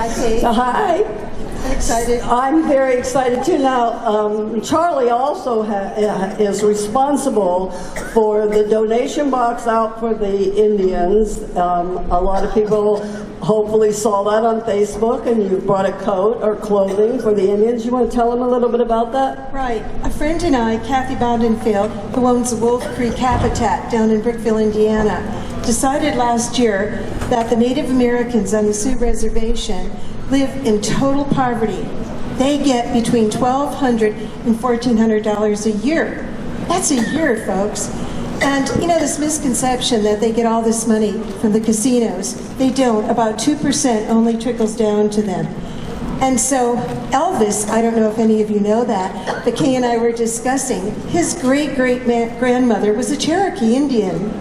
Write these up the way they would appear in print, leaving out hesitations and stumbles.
Hi, Kate. Hi. Excited. I'm very excited too. Now, Charlie also is responsible for the donation box out for the Indians. A lot of people hopefully saw that on Facebook, and you brought a coat or clothing for the Indians. You want to tell them a little bit about that? Right. A friend and I, Kathy Bondenfield, who owns the Wolf Creek Habitat down in Brookville, Indiana, decided last year that the Native Americans on the Sioux Reservation live in total poverty. They get between $1,200 and $1,400 a year. That's a year, folks. And you know this misconception that they get all this money from the casinos. They don't. About 2% only trickles down to them. And so Elvis, I don't know if any of you know that, but Kay and I were discussing, his great-great-grandmother was a Cherokee Indian.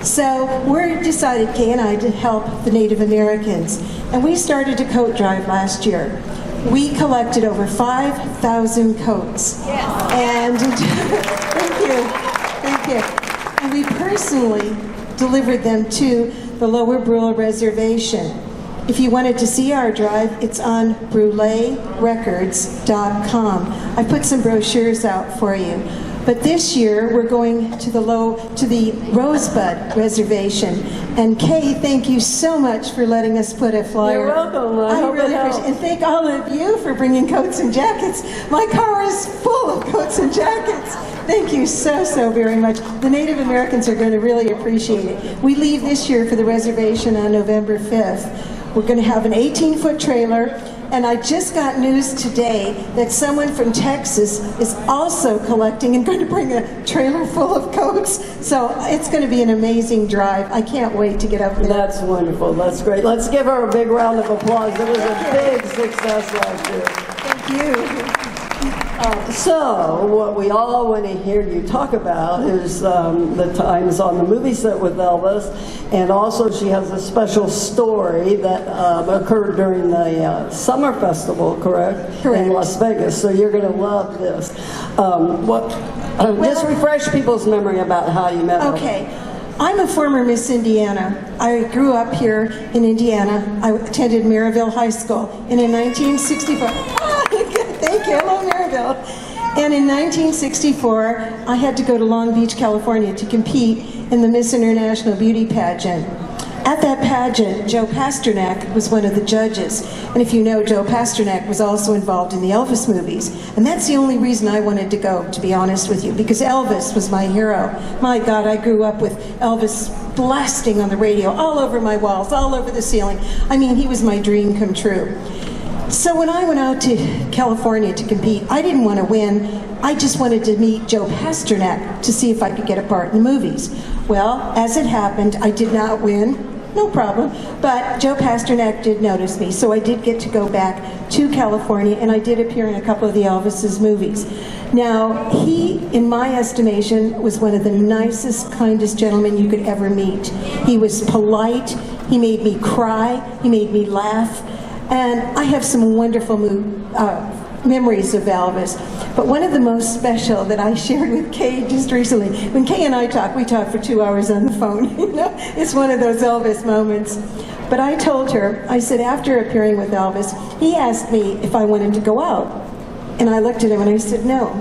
So we decided, Kay and I, to help the Native Americans. And we started a coat drive last year. We collected over 5,000 coats. Yes. And thank you. And we personally delivered them to the Lower Brule Reservation. If you wanted to see our drive, it's on brulerecords.com. I put some brochures out for you. But this year, we're going to the Rosebud Reservation. And Kay, thank you so much for letting us put a flyer. You're welcome. I really appreciate it. And thank all of you for bringing coats and jackets. My car is full of coats and jackets. Thank you so very much. The Native Americans are going to really appreciate it. We leave this year for the reservation on November 5th. We're going to have an 18-foot trailer. And I just got news today that someone from Texas is also collecting and going to bring a trailer full of coats. So it's going to be an amazing drive. I can't wait to get up there. That's wonderful. That's great. Let's give her a big round of applause. It was a big success last year. Thank you. So, what we all want to hear you talk about is the times on the movie set with Elvis, and also she has a special story that occurred during the Summer Festival, correct? Correct. In Las Vegas, so you're going to love this. Just refresh people's memory about how you met Elvis. Okay. I'm a former Miss Indiana. I grew up here in Indiana. I attended Maryville High School, and in 1964... Thank you. Hello, Maryville. And in 1964, I had to go to Long Beach, California to compete in the Miss International Beauty Pageant. At that pageant, Joe Pasternak was one of the judges. And if you know, Joe Pasternak was also involved in the Elvis movies. And that's the only reason I wanted to go, to be honest with you, because Elvis was my hero. My God, I grew up with Elvis blasting on the radio, all over my walls, all over the ceiling. I mean, he was my dream come true. So when I went out to California to compete, I didn't want to win. I just wanted to meet Joe Pasternak to see if I could get a part in the movies. Well, as it happened, I did not win. No problem. But Joe Pasternak did notice me, so I did get to go back to California, and I did appear in a couple of the Elvis's movies. Now, he, in my estimation, was one of the nicest, kindest gentlemen you could ever meet. He was polite. He made me cry. He made me laugh. And I have some wonderful memories of Elvis. But one of the most special that I shared with Kay just recently, when Kay and I talk, we talk for 2 hours on the phone. You know, it's one of those Elvis moments. But I told her, I said, after appearing with Elvis, he asked me if I wanted to go out. And I looked at him and I said, no.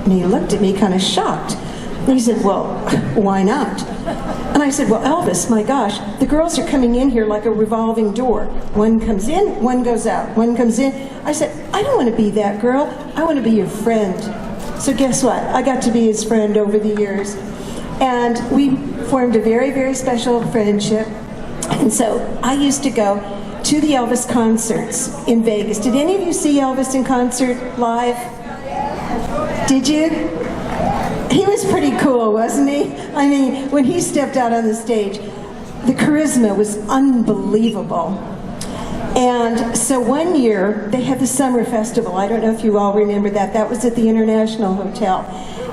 And he looked at me kind of shocked. And he said, well, why not? And I said, well, Elvis, my gosh, the girls are coming in here like a revolving door. One comes in, one goes out, one comes in. I said, I don't want to be that girl. I want to be your friend. So guess what? I got to be his friend over the years. And we formed a very, very special friendship. And so I used to go to the Elvis concerts in Vegas. Did any of you see Elvis in concert live? Did you? He was pretty cool, wasn't he? I mean, when he stepped out on the stage, the charisma was unbelievable. And so one year, they had the Summer Festival. I don't know if you all remember that. That was at the International Hotel.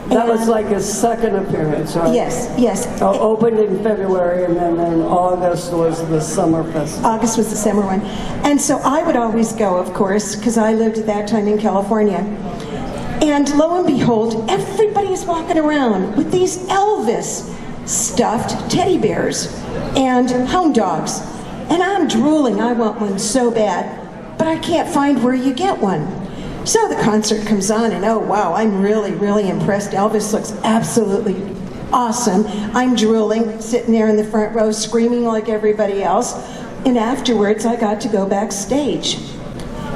That was like his second appearance, right? Yes, yes. Opened in February, and then in August was the Summer Festival. August was the summer one. And so I would always go, of course, because I lived at that time in California. And lo and behold, everybody's walking around with these Elvis stuffed teddy bears and hound dogs. And I'm drooling, I want one so bad. but I can't find where you get one. So the concert comes on, and oh wow, I'm really, really impressed. Elvis looks absolutely awesome. I'm drooling, sitting there in the front row, screaming like everybody else. And afterwards, I got to go backstage.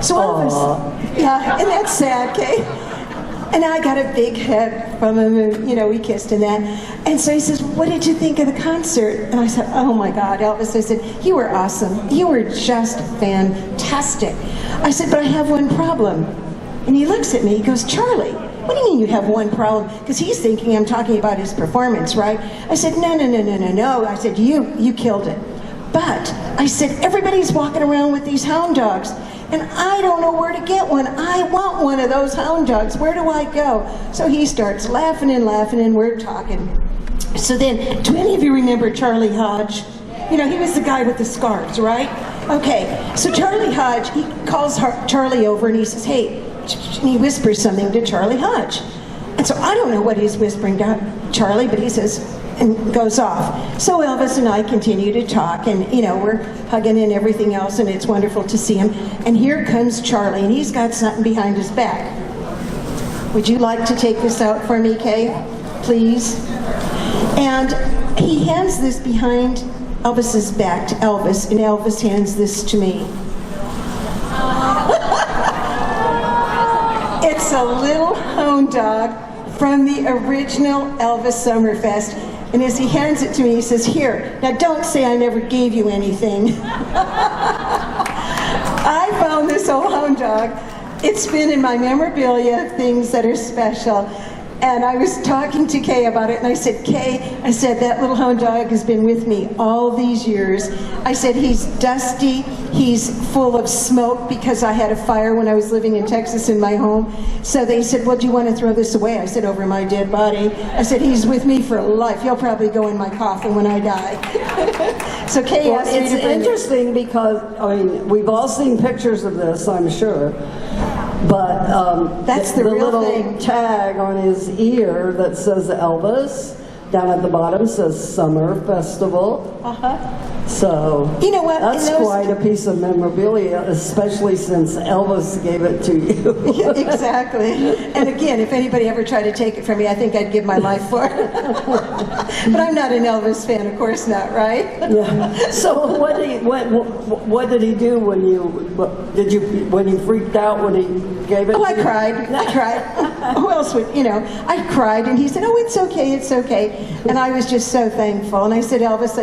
So Elvis, yeah, and that's sad, Kay. And I got a big hug from him, and we kissed and that. And so he says, "What did you think of the concert?" And I said, "Oh my God, Elvis," I said, "you were awesome. You were just fantastic." I said, "But I have one problem." And he looks at me, he goes, "Charlie, what do you mean you have one problem?" Because he's thinking I'm talking about his performance, right? I said, no. I said, you killed it. But I said, everybody's walking around with these hound dogs, and I don't know where to get one. I want one of those hound dogs. Where do I go? So he starts laughing, and we're talking. So then, do any of you remember Charlie Hodge? He was the guy with the scarves, right? Okay, so Charlie Hodge, he calls Charlie over and he says, "Hey," and he whispers something to Charlie Hodge. And so I don't know what he's whispering to Charlie, but he says, and goes off. So Elvis and I continue to talk, and we're hugging and everything else, and it's wonderful to see him. And here comes Charlie, and he's got something behind his back. Would you like to take this out for me, Kay? Please? And he hands this behind Elvis's back to Elvis, and Elvis hands this to me. It's a little hound dog from the original Elvis Summerfest. And as he hands it to me, he says, "Here, now don't say I never gave you anything." I found this old hound dog. It's been in my memorabilia of things that are special. And I was talking to Kay about it, and I said, "Kay," I said, "that little hound dog has been with me all these years." I said, "He's dusty, he's full of smoke because I had a fire when I was living in Texas in my home." So they said, "Well, do you want to throw this away?" I said, "Over my dead body." I said, "He's with me for life. He'll probably go in my coffin when I die." So Kay asked me to bring it. It's interesting because, we've all seen pictures of this, I'm sure. But that's the real little thing. Tag on his ear that says Elvis, down at the bottom says Summer Festival. So you know what? That's quite a piece of memorabilia, especially since Elvis gave it to you. Yeah, exactly. And again, if anybody ever tried to take it from me, I think I'd give my life for it. But I'm not an Elvis fan, of course not, right? Yeah. So what did he do when you freaked out when he gave it? Oh, I cried. Who else would, I cried, and he said, "Oh, it's okay, it's okay." And I was just so thankful. And I said, "Elvis,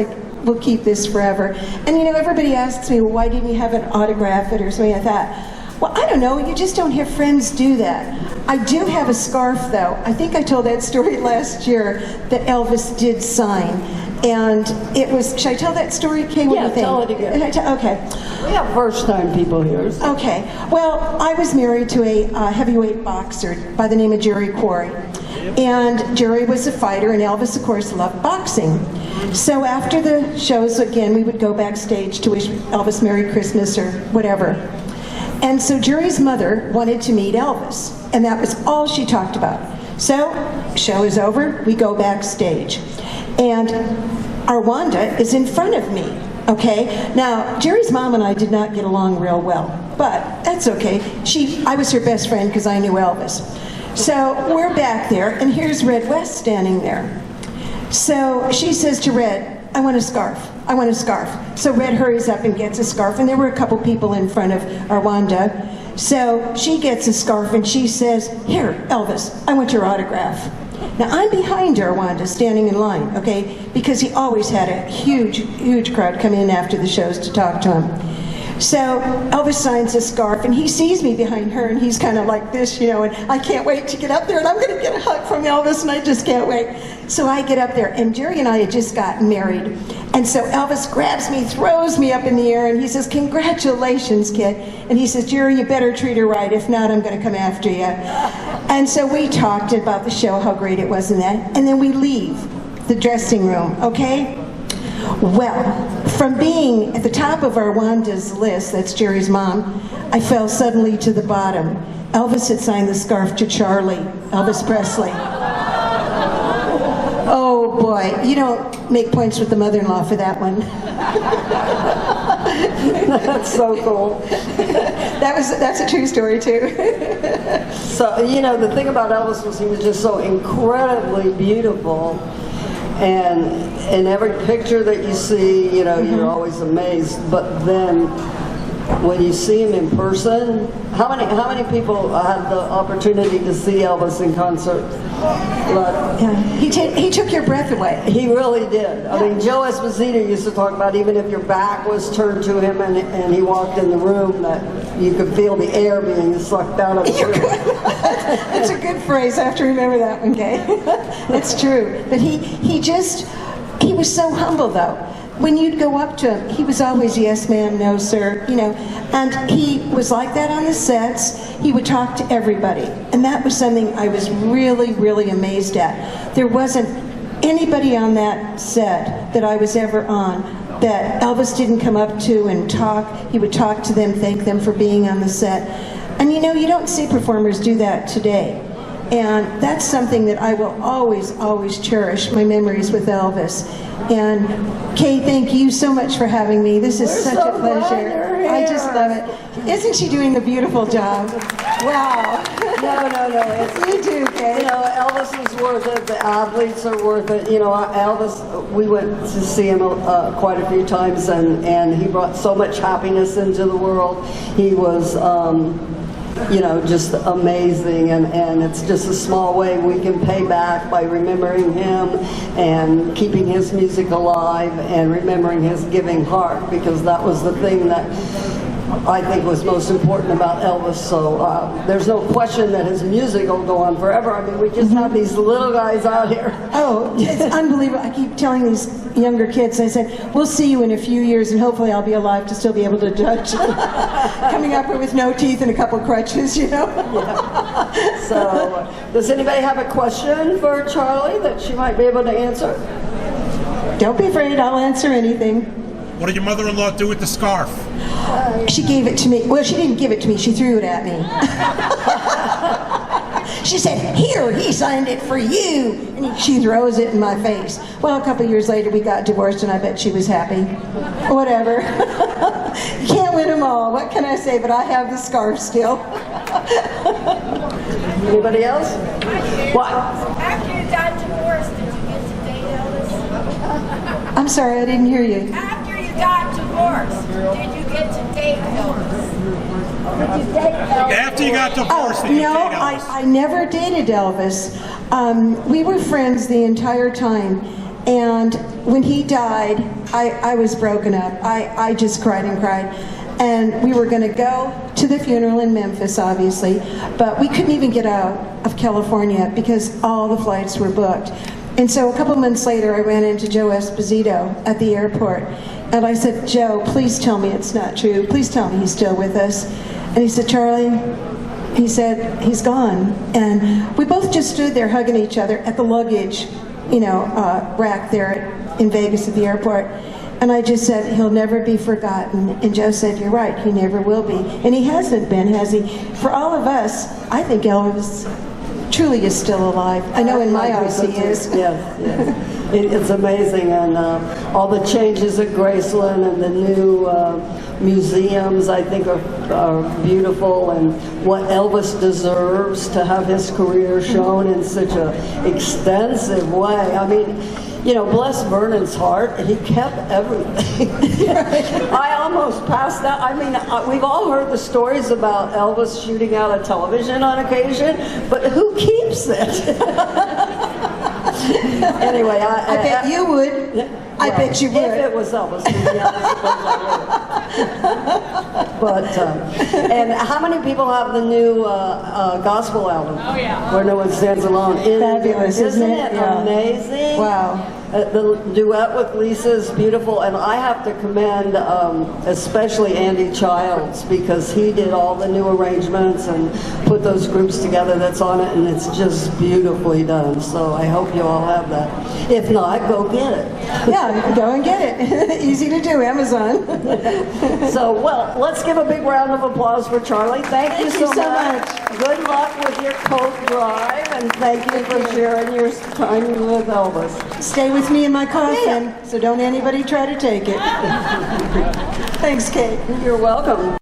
we'll keep this forever." And everybody asks me, "Well, why didn't you have an autograph it or something like that?" Well, I don't know. You just don't have friends do that. I do have a scarf, though. I think I told that story last year that Elvis did sign. And it was, should I tell that story, Kay? What do you think? Tell it again. Okay. We have first-time people here. So. Okay. Well, I was married to a heavyweight boxer by the name of Jerry Quarry. And Jerry was a fighter, and Elvis, of course, loved boxing. So after the shows, again, we would go backstage to wish Elvis Merry Christmas or whatever. And so Jerry's mother wanted to meet Elvis, and that was all she talked about. So, show is over, we go backstage. And our Wanda is in front of me, okay? Now, Jerry's mom and I did not get along real well, but that's okay. I was her best friend because I knew Elvis. So we're back there, and here's Red West standing there. So she says to Red, "I want a scarf. I want a scarf." So Red hurries up and gets a scarf, and there were a couple people in front of our Wanda. So she gets a scarf, and she says, "Here, Elvis, I want your autograph." Now, I'm behind our Wanda, standing in line, okay, because he always had a huge, huge crowd come in after the shows to talk to him. So Elvis signs a scarf, and he sees me behind her, and he's kind of like this, and I can't wait to get up there, and I'm going to get a hug from Elvis, and I just can't wait. So I get up there, and Jerry and I had just gotten married. And so Elvis grabs me, throws me up in the air, and he says, "Congratulations, kid." And he says, "Jerry, you better treat her right. If not, I'm going to come after you." And so we talked about the show, how great it was and that. And then we leave the dressing room, okay? Well, from being at the top of our Wanda's list, that's Jerry's mom, I fell suddenly to the bottom. Elvis had signed the scarf to Charlie, Elvis Presley. Oh boy, you don't make points with the mother-in-law for that one. That's so cool. That's a true story too. So, you know, the thing about Elvis was he was just so incredibly beautiful. And in every picture that you see, you know, you're always amazed. But then when you see him in person, how many people had the opportunity to see Elvis in concert? Yeah. He took your breath away. He really did. I mean, Joe Esposito used to talk about even if your back was turned to him and he walked in the room, that you could feel the air being sucked out of the room. That's a good phrase. I have to remember that one, Kay. It's true. But he was so humble, though. When you'd go up to him, he was always yes ma'am, no sir, you know, and he was like that on the sets. He would talk to everybody, and that was something I was really, really amazed at. There wasn't anybody on that set that I was ever on that Elvis didn't come up to and talk. He would talk to them, thank them for being on the set. And you know, you don't see performers do that today. And that's something that I will always, always cherish, my memories with Elvis. And Kay, thank you so much for having me. This is such a pleasure. I just love it. Isn't she doing a beautiful job? Wow. No. You do, Kay. You know, Elvis is worth it. The athletes are worth it. You know, Elvis, we went to see him quite a few times, and he brought so much happiness into the world. He was, you know, just amazing, and it's just a small way we can pay back by remembering him and keeping his music alive and remembering his giving heart, because that was the thing that I think was most important about Elvis. So there's no question that his music will go on forever. I mean, we just have these little guys out here. Oh, it's unbelievable. I keep telling these younger kids, I said, we'll see you in a few years and hopefully I'll be alive to still be able to judge. Coming up with no teeth and a couple crutches, you know? Yeah. So, does anybody have a question for Charlie that she might be able to answer? Don't be afraid, I'll answer anything. What did your mother-in-law do with the scarf? She gave it to me. Well, she didn't give it to me. She threw it at me. She said, here, he signed it for you. And she throws it in my face. Well, a couple years later, we got divorced, and I bet she was happy. Whatever. You can't win them all. What can I say? But I have the scarf still. Anybody else? What? After you got divorced, did you get to date Elvis? I'm sorry, I didn't hear you. After you got divorced, did you get to date Elvis? Did you date Elvis? After you got divorced, did you No, date Elvis? I never dated Elvis. We were friends the entire time. And when he died, I was broken up. I just cried and cried. And we were going to go to the funeral in Memphis, obviously, but we couldn't even get out of California because all the flights were booked. And so a couple months later, I ran into Joe Esposito at the airport. And I said, Joe, please tell me it's not true. Please tell me he's still with us. And he said, Charlie, he said, he's gone. And we both just stood there hugging each other at the luggage, rack there in Vegas at the airport. And I just said, he'll never be forgotten. And Joe said, you're right, he never will be. And he hasn't been, has he? For all of us, I think Elvis truly is still alive. I know in my eyes he is. Yes. It's amazing, and all the changes at Graceland and the new museums, I think, are beautiful, and what Elvis deserves to have his career shown in such an extensive way. I mean, you know, bless Vernon's heart, he kept everything. I almost passed out. I mean, we've all heard the stories about Elvis shooting out a television on occasion, but who keeps it? Anyway, I bet you would. I bet you would. If it was Elvis, yeah, I suppose I would. But, and how many people have the new gospel album? Oh, yeah. Where No One Stands Alone. Fabulous, isn't it? Yeah. Amazing? Wow. The duet with Lisa is beautiful, and I have to commend especially Andy Childs, because he did all the new arrangements and put those groups together that's on it, and it's just beautifully done. So I hope you all have that. If not, go get it. Yeah, go and get it. Easy to do, Amazon. So, well, let's give a big round of applause for Charlie. Thank you so much. Good luck with your coat drive, and thank you for sharing your time with Elvis. Stay with me in my coffin, so don't anybody try to take it. Thanks, Kate. You're welcome.